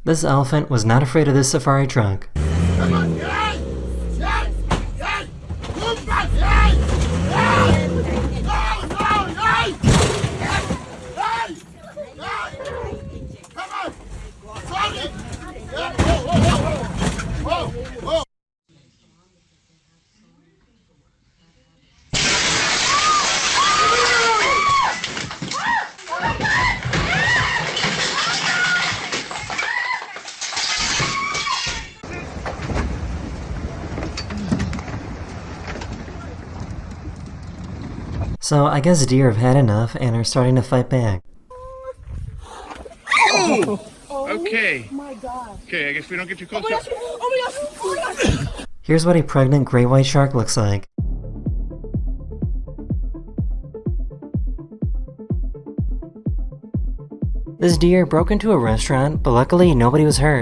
This elephant was not afraid of this safari truck. So I guess deer have had enough and are starting to fight back. Oh, okay. Oh my god. Okay, I guess we don't get too close. Oh my gosh. Here's what a pregnant great white shark looks like. This deer broke into a restaurant, but luckily nobody was hurt.